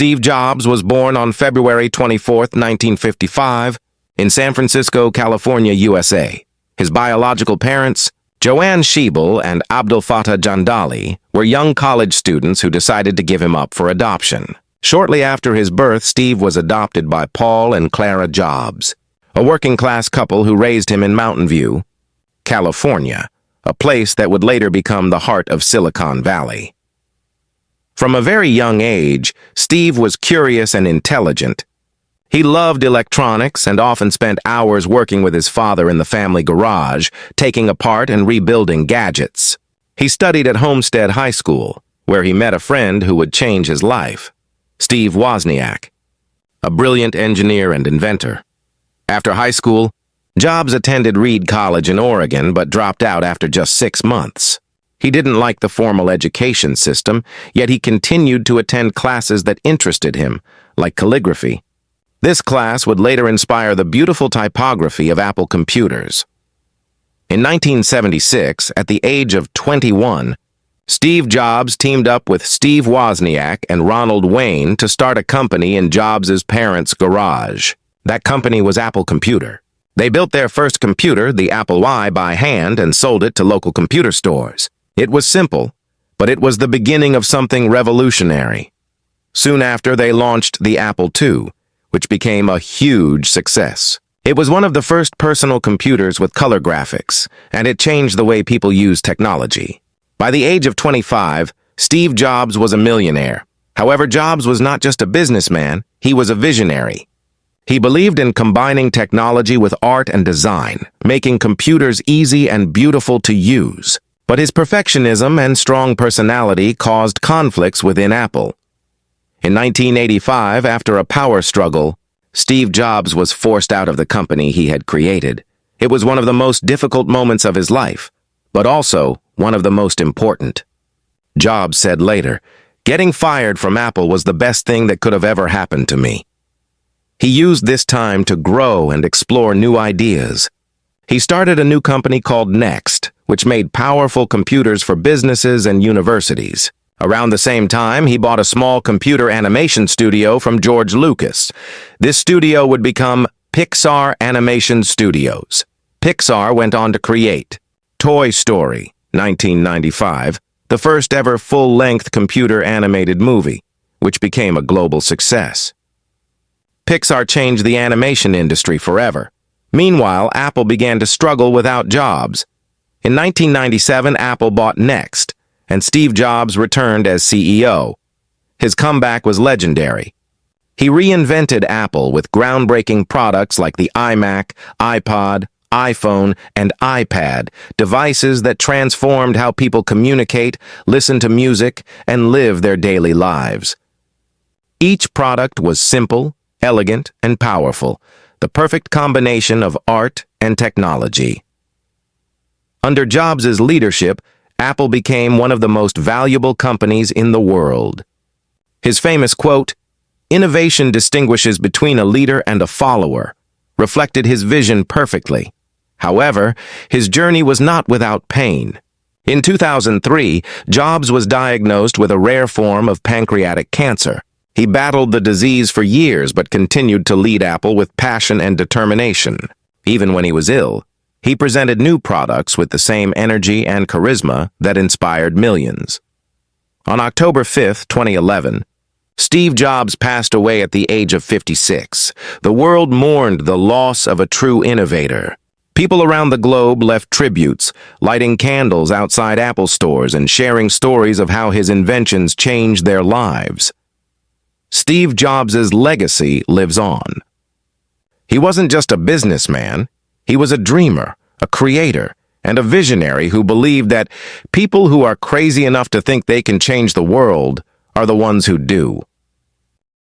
Steve Jobs was born on February 24, 1955, in San Francisco, California, USA. His biological parents, Joanne Schiebel and Abdul Fattah Jandali, were young college students who decided to give him up for adoption. Shortly after his birth, Steve was adopted by Paul and Clara Jobs, a working-class couple who raised him in Mountain View, California, a place that would later become the heart of Silicon Valley. From a very young age, Steve was curious and intelligent. He loved electronics and often spent hours working with his father in the family garage, taking apart and rebuilding gadgets. He studied at Homestead High School, where he met a friend who would change his life, Steve Wozniak, a brilliant engineer and inventor. After high school, Jobs attended Reed College in Oregon but dropped out after just 6 months. He didn't like the formal education system, yet he continued to attend classes that interested him, like calligraphy. This class would later inspire the beautiful typography of Apple computers. In 1976, at the age of 21, Steve Jobs teamed up with Steve Wozniak and Ronald Wayne to start a company in Jobs' parents' garage. That company was Apple Computer. They built their first computer, the Apple I, by hand and sold it to local computer stores. It was simple, but it was the beginning of something revolutionary. Soon after, they launched the Apple II, which became a huge success. It was one of the first personal computers with color graphics, and it changed the way people use technology. By the age of 25, Steve Jobs was a millionaire. However, Jobs was not just a businessman, he was a visionary. He believed in combining technology with art and design, making computers easy and beautiful to use. But his perfectionism and strong personality caused conflicts within Apple. In 1985, after a power struggle, Steve Jobs was forced out of the company he had created. It was one of the most difficult moments of his life, but also one of the most important. Jobs said later, "Getting fired from Apple was the best thing that could have ever happened to me." He used this time to grow and explore new ideas. He started a new company called Next, which made powerful computers for businesses and universities. Around the same time, he bought a small computer animation studio from George Lucas. This studio would become Pixar Animation Studios. Pixar went on to create Toy Story, 1995, the first ever full-length computer animated movie, which became a global success. Pixar changed the animation industry forever. Meanwhile, Apple began to struggle without Jobs. In 1997, Apple bought Next, and Steve Jobs returned as CEO. His comeback was legendary. He reinvented Apple with groundbreaking products like the iMac, iPod, iPhone, and iPad, devices that transformed how people communicate, listen to music, and live their daily lives. Each product was simple, elegant, and powerful, the perfect combination of art and technology. Under Jobs' leadership, Apple became one of the most valuable companies in the world. His famous quote, "Innovation distinguishes between a leader and a follower," reflected his vision perfectly. However, his journey was not without pain. In 2003, Jobs was diagnosed with a rare form of pancreatic cancer. He battled the disease for years but continued to lead Apple with passion and determination. Even when he was ill, he presented new products with the same energy and charisma that inspired millions. On October 5, 2011, Steve Jobs passed away at the age of 56. The world mourned the loss of a true innovator. People around the globe left tributes, lighting candles outside Apple stores and sharing stories of how his inventions changed their lives. Steve Jobs' legacy lives on. He wasn't just a businessman. He was a dreamer, a creator, and a visionary who believed that people who are crazy enough to think they can change the world are the ones who do.